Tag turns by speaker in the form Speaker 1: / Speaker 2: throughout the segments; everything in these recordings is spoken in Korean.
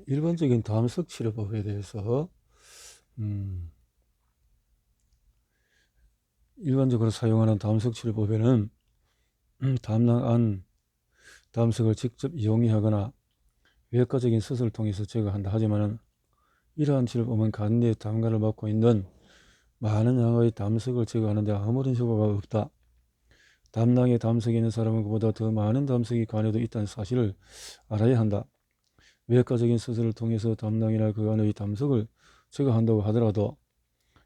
Speaker 1: 일반적인 담석 치료법에 대해서 음, 일반적으로 사용하는 담석 치료법에는 담낭 안 담석을 직접 이용하거나 외과적인 수술을 통해서 제거한다 하지만 이러한 치료법은 간 내 담관을 맡고 있는 많은 양의 담석을 제거하는 데 아무런 효과가 없다. 담낭에 담석이 있는 사람은 그보다 더 많은 담석이 간에도 있다는 사실을 알아야 한다. 외과적인 수술을 통해서 담낭이나 그 안의 담석을 제거한다고 하더라도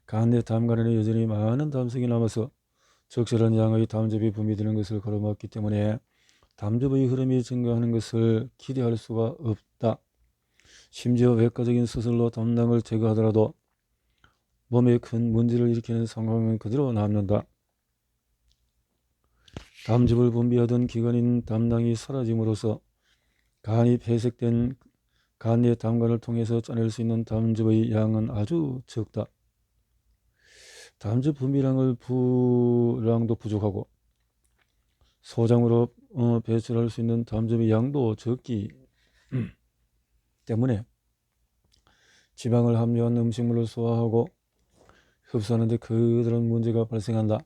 Speaker 1: 간 내 담관에는 여전히 많은 담석이 남아서 적절한 양의 담즙이 분비되는 것을 가로막기 때문에 담즙의 흐름이 증가하는 것을 기대할 수가 없다. 심지어 외과적인 수술로 담낭을 제거하더라도 몸에 큰 문제를 일으키는 상황은 그대로 남는다. 담즙을 분비하던 기관인 담낭이 사라짐으로써 간이 폐색된 간 내 담관을 통해서 짜낼 수 있는 담즙의 양은 아주 적다. 담즙 분비량도 부족하고 소장으로 배출할 수 있는 담즙의 양도 적기 때문에 지방을 함유한 음식물을 소화하고 흡수하는 데 그런 문제가 발생한다.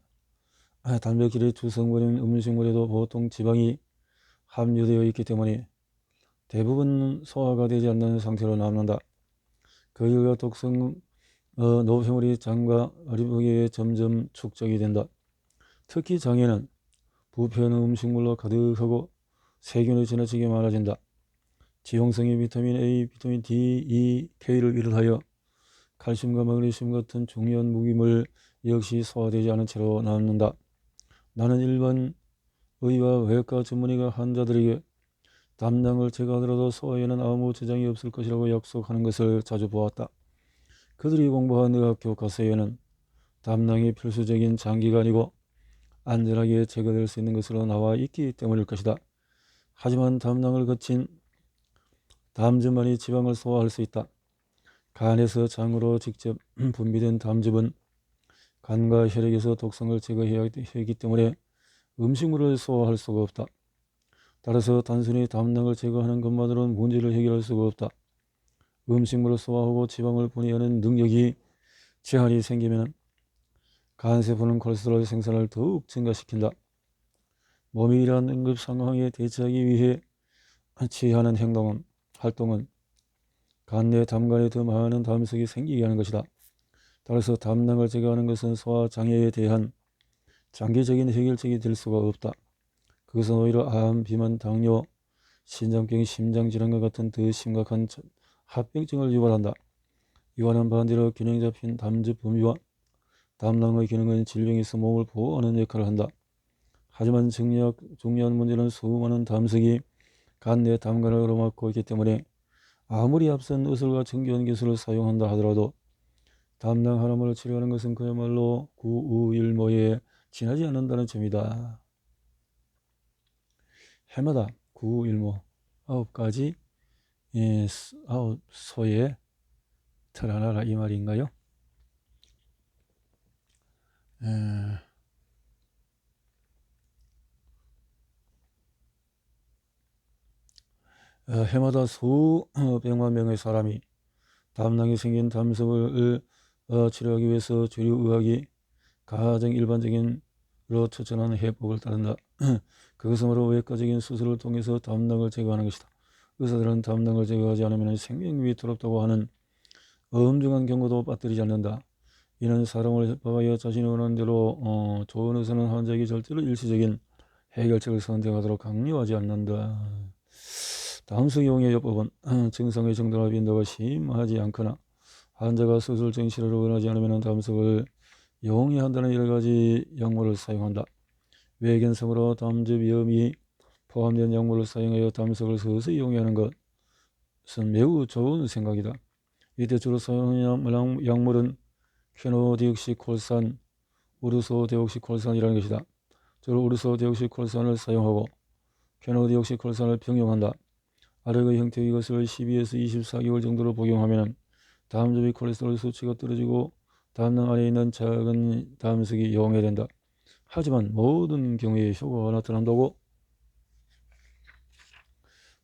Speaker 1: 단백질의 주성분인 음식물에도 보통 지방이 함유되어 있기 때문에 대부분 소화가 되지 않는 상태로 남는다. 그 결과 독성 노폐물이 장과 어리부기에 점점 축적이 된다. 특히 장에는 부패한 음식물로 가득하고 세균이 지나치게 많아진다. 지용성의 비타민 A, 비타민 D, E, K를 비롯하여 칼슘과 마그네슘 같은 중요한 무기물 역시 소화되지 않은 채로 남는다. 나는 일반 의와 외과 전문의가 환자들에게 담낭을 제거하더라도 소화에는 아무 지장이 없을 것이라고 약속하는 것을 자주 보았다. 그들이 공부한 의학 교과서에는 담낭이 필수적인 장기간이고 안전하게 제거될 수 있는 것으로 나와 있기 때문일 것이다. 하지만 담낭을 거친 담즙만이 지방을 소화할 수 있다. 간에서 장으로 직접 분비된 담즙은 간과 혈액에서 독성을 제거해야 하기 때문에 음식물을 소화할 수가 없다. 따라서 단순히 담낭을 제거하는 것만으로는 문제를 해결할 수가 없다. 음식물을 소화하고 지방을 분해하는 능력이 제한이 생기면 간세포는 콜레스테롤 생산을 더욱 증가시킨다. 몸이 이러한 응급 상황에 대처하기 위해 취하는 활동은 간 내 담관에 더 많은 담석이 생기게 하는 것이다. 따라서 담낭을 제거하는 것은 소화장애에 대한 장기적인 해결책이 될 수가 없다. 그것은 오히려 암, 비만, 당뇨, 신장병, 심장질환과 같은 더 심각한 합병증을 유발한다. 이와는 반대로 균형 잡힌 담즙 분비와 담낭의 기능은 질병에서 몸을 보호하는 역할을 한다. 하지만 중요한 문제는 수많은 담석이 간 내 담관을 가로막고 있기 때문에 아무리 앞선 의술과 정교한 기술을 사용한다 하더라도 담낭 하나만을 치료하는 것은 그야말로 구우일모에 지나지 않는다는 점이다. 해마다 구우일모 9가지 9소의 틀 하나라 이 말인가요? 해마다 수백만 명의 사람이 담낭에 생긴 담석을 치료하기 위해서 주류 의학이 가장 일반적인로 추천하는 해법을 따른다. 그것은 바로 외과적인 수술을 통해서 담낭을 제거하는 것이다. 의사들은 담낭을 제거하지 않으면 생명이 두렵다고 하는 엄중한 경고도 빠뜨리지 않는다. 이는 사람을 협박하여 자신이 원하는 대로 좋은 의사는 환자에게 절대로 일시적인 해결책을 선택하도록 강요하지 않는다. 담석 이용의 요법은 증상의 정도나 빈도가 심하지 않거나 환자가 수술적인 치료를 원하지 않으면 담석을 이용해야 한다는 여러 가지 약물을 사용한다. 외견성으로 담즙염이 포함된 약물을 사용하여 담석을 서서히 이용해야 하는 것은 매우 좋은 생각이다. 이때 주로 사용하는 약물은 퀴노디옥시콜산, 우르소데옥시콜산이라는 것이다. 주로 우르소데옥시콜산을 사용하고 퀴노디옥시콜산을 병용한다. 아래의 형태의 것을 12에서 24개월 정도로 복용하면 담즙의 콜레스테롤 수치가 떨어지고 담낭 안에 있는 작은 담석이 용해된다. 하지만 모든 경우에 효과가 나타난다고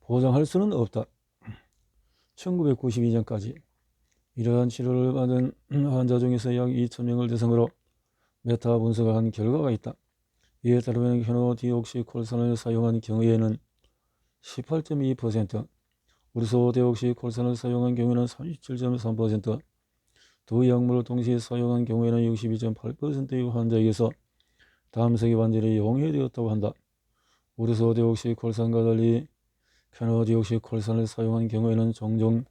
Speaker 1: 보장할 수는 없다. 1992년까지 이러한 치료를 받은 환자 중에서 약 2,000명을 대상으로 메타 분석을 한 결과가 있다. 이에 따르면 페노디옥시콜산을 사용한 경우에는 18.2%, 우르소데옥시콜산을 사용한 경우에는 37.3%, 두 약물을 동시에 사용한 경우에는 62.8%의 환자에게서 담석이 완전히 용해되었다고 한다. 우르소데옥시콜산과 달리 페노디옥시콜산을 사용한 경우에는 종종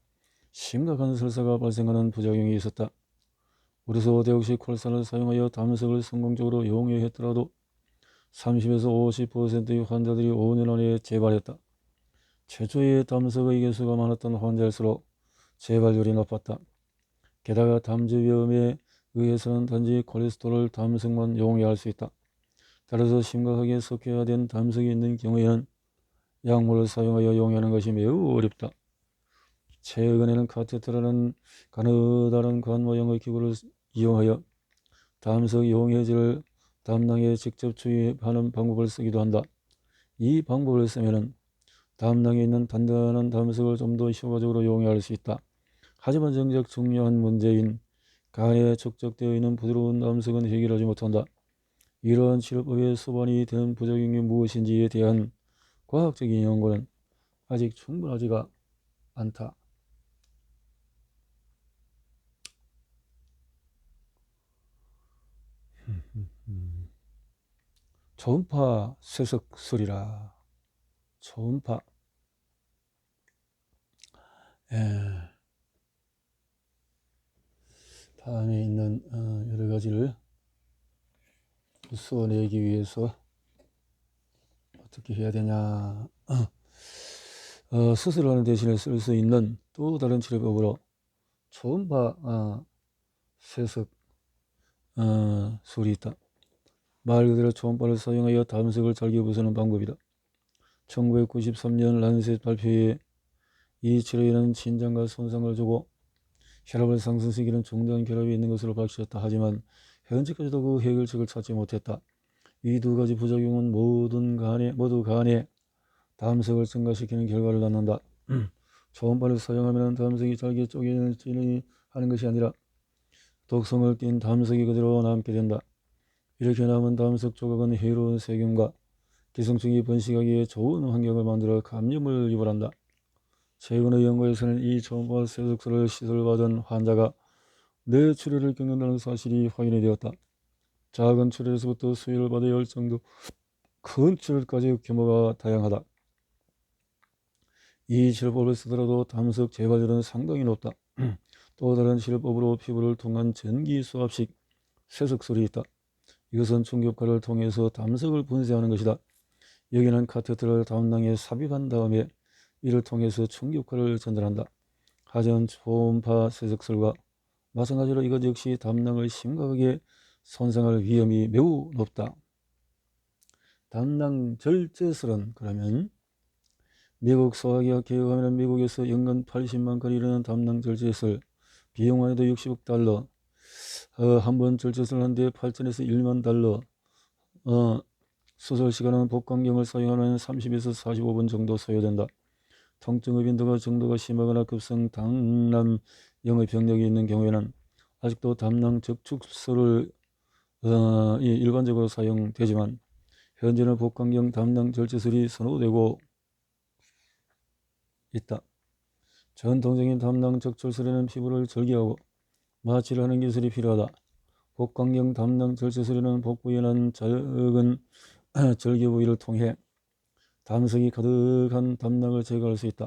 Speaker 1: 심각한 설사가 발생하는 부작용이 있었다. 우르소데옥시콜산을 사용하여 담석을 성공적으로 용해했더라도 30에서 50%의 환자들이 5년 안에 재발했다. 최초의 담석의 개수가 많았던 환자일수록 재발률이 높았다. 게다가 담주위험에 의해서는 단지 콜레스테롤 담석만 용해할 수 있다. 따라서 심각하게 석회화된 담석이 있는 경우에는 약물을 사용하여 용해하는 것이 매우 어렵다. 최근에는 카테터라는 가느다란 관 모양의 기구를 이용하여 담석 용해제를 담낭에 직접 주입하는 방법을 쓰기도 한다. 이 방법을 쓰면 담낭에 있는 단단한 담석을 좀 더 효과적으로 용해할 수 있다. 하지만 정작 중요한 문제인 간에 축적되어 있는 부드러운 담석은 해결하지 못한다. 이러한 치료법의 수반이 되는 부작용이 무엇인지에 대한 과학적인 연구는 아직 충분하지가 않다. 초음파 세석술이라. 초음파. 다음에 있는 여러 가지를 수어내기 위해서 어떻게 해야 되냐. 수술하는 대신에 쓸 수 있는 또 다른 치료법으로 초음파 세석 술이 있다. 말 그대로 초음파를 사용하여 담석을 잘게 부수는 방법이다. 1993년 란셋 발표에 이 치료에는 신장과 손상을 주고 혈압을 상승시키는 중대한 결합이 있는 것으로 밝혀졌다. 하지만 현재까지도 그 해결책을 찾지 못했다. 이 두 가지 부작용은 모두 간에 담석을 증가시키는 결과를 낳는다. 초음파를 사용하면 담석이 잘게 쪼개지는 하는 것이 아니라 독성을 띤 담석이 그대로 남게 된다. 이렇게 남은 담석 조각은 해로운 세균과 기생충이 번식하기에 좋은 환경을 만들어 감염을 유발한다. 최근의 연구에서는 이 초음파 세석술을 시술받은 환자가 뇌출혈을 겪는다는 사실이 확인이 되었다. 작은 출혈에서부터 수혈을 받아야 할 정도 큰 출혈까지 규모가 다양하다. 이 치료법을 쓰더라도 담석 재발률은 상당히 높다. 또 다른 치료법으로 피부를 통한 전기 수압식 세석술이 있다. 이것은 충격파를 통해서 담석을 분쇄하는 것이다. 여기는 카테터를 담낭에 삽입한 다음에 이를 통해서 충격파를 전달한다. 하지만 초음파 세석술과 마찬가지로 이것 역시 담낭을 심각하게 손상할 위험이 매우 높다. 담낭 절제술은 그러면 미국 소화기학회에 가면 미국에서 연간 80만 건이 이르는 담낭 절제술, 비용만 해도 60억 달러, 한 번 절제술 하는데 8천에서 1만 달러, 수술 시간은 복강경을 사용하는 30에서 45분 정도 소요된다. 통증의 빈도가 정도가 심하거나 급성 당남형의 병력이 있는 경우에는 아직도 담낭 적축술을 일반적으로 사용되지만 현재는 복강경 담낭 절제술이 선호되고 있다. 전통적인 담낭 적출술에는 피부를 절개하고 마취를 하는 기술이 필요하다. 복강경 담낭 절제술에는 복부에 난 작은 절개 부위를 통해 담석이 가득한 담낭을 제거할 수 있다.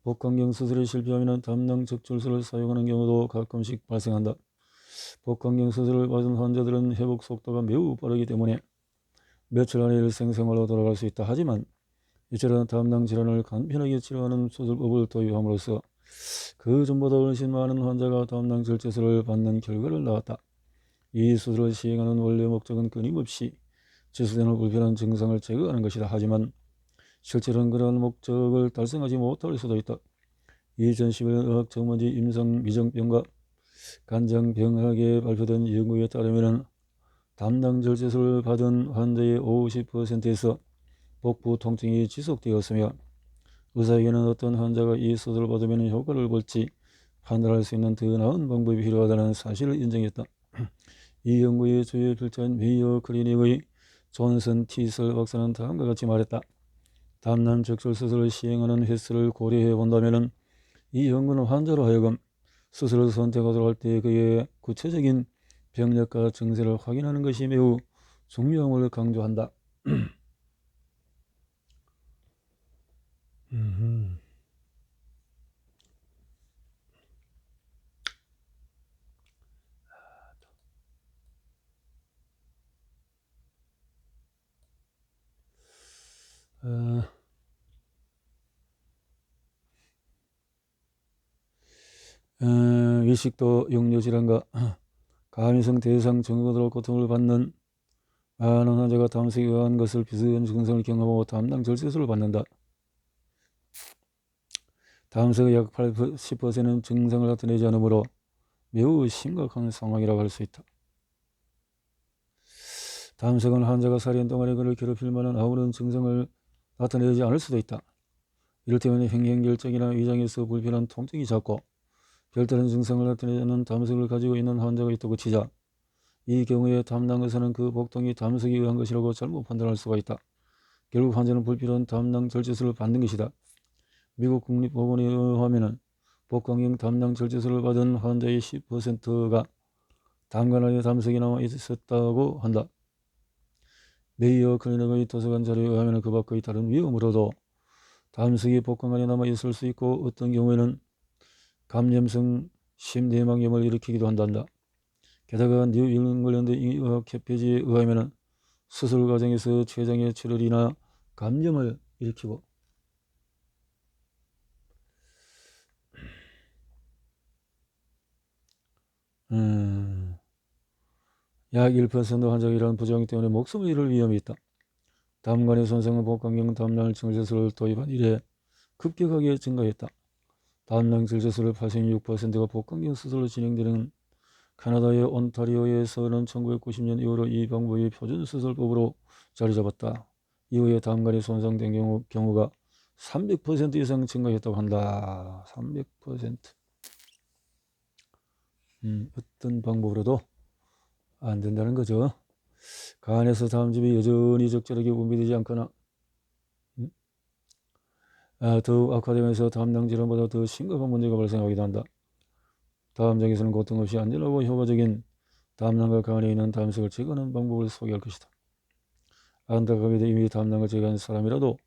Speaker 1: 복강경 수술에 실패하면 담낭 적출술을 사용하는 경우도 가끔씩 발생한다. 복강경 수술을 받은 환자들은 회복 속도가 매우 빠르기 때문에 며칠 안에 일상생활로 돌아갈 수 있다. 하지만 이처럼 담낭 질환을 간편하게 치료하는 수술법을 도입함으로써 그 전보다 훨씬 많은 환자가 담낭 절제술을 받는 결과를 낳았다. 이 수술을 시행하는 원래 목적은 끊임없이 지속되는 불편한 증상을 제거하는 것이다. 하지만 실제로는 그러한 목적을 달성하지 못할 수도 있다. 2011년 의학 전문지 임상위정병과 간장병학에 발표된 연구에 따르면 담낭 절제술을 받은 환자의 50%에서 복부 통증이 지속되었으며 의사에게는 어떤 환자가 이 수술을 받으면 효과를 볼지 판단할 수 있는 더 나은 방법이 필요하다는 사실을 인정했다. 이 연구의 주요 필자인 메이어 클리닉의 존슨 티슬 박사는 다음과 같이 말했다. 담낭 적출 수술을 시행하는 횟수를 고려해 본다면 이 연구는 환자로 하여금 수술을 선택하도록 할 때 그의 구체적인 병력과 증세를 확인하는 것이 매우 중요함을 강조한다. 위식도 역류질환과 가민성 대상 증후군으로 고통을 받는 많은 환자가 담석에 의한 것을 비슷한 증상을 경험하고 담낭 절제술을 받는다. 담석의 약 80%는 증상을 나타내지 않으므로 매우 심각한 상황이라고 할 수 있다. 담석은 환자가 4년 동안에 그를 괴롭힐 만한 아무런 증상을 나타내지 않을 수도 있다. 이럴 때면 행행결정이나 위장에서 불편한 통증이 잦고 별다른 증상을 나타내지 않는 담석을 가지고 있는 환자가 있다고 치자 이 경우에 담낭 의사는 그 복통이 담석에 의한 것이라고 잘못 판단할 수가 있다. 결국 환자는 불필요한 담낭 절제술을 받는 것이다. 미국 국립법원에 의하면 복강경 담낭 절제술을 받은 환자의 10%가 담관 안에 담석이 남아 있었다고 한다. 메이어 클리닉의 도서관 자료에 의하면 그 밖의 다른 위험으로도 담석이 복강 안에 남아 있을 수 있고 어떤 경우에는 감염성 심내막염을 일으키기도 한단다. 게다가 뉴 잉글랜드 의학 협회지에 의하면 수술 과정에서 췌장의 출혈이나 감염을 일으키고 약 1% 환자가 이러한 부작용 때문에 목숨을 잃을 위험이 있다. 담관의 손상은 복강경 담낭 절제술을 도입한 이래 급격하게 증가했다. 담낭 절제술의 86%가 복강경 수술로 진행되는 캐나다의 온타리오에서는 1990년 이후로 이 방법이 표준 수술법으로 자리 잡았다. 이후에 담관이 손상된 경우가 300% 이상 증가했다고 한다. 300%. 어떤 방법으로도 안 된다는 거죠. 간에서 담즙이 여전히 적절하게 분비되지 않거나 더욱 악화되면서 담낭 질환보다 더 심각한 문제가 발생하기도 한다. 다음 장에서는 고통 없이 안전하고 효과적인 담낭과 간에 있는 담석을 제거하는 방법을 소개할 것이다. 안타깝게도 이미 담낭을 제거한 사람이라도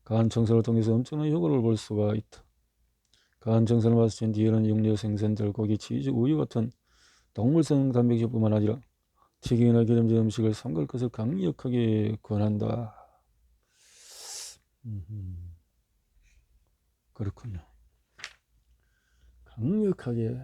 Speaker 1: 간 청소를 통해서 엄청난 효과를 볼 수가 있다. 간 청소를 마친 뒤에는 육류 생선들, 고기, 치즈, 우유 같은 동물성 단백질뿐만 아니라 튀김이나 기름진 음식을 삼갈 것을 강력하게 권한다. 그렇군요. 강력하게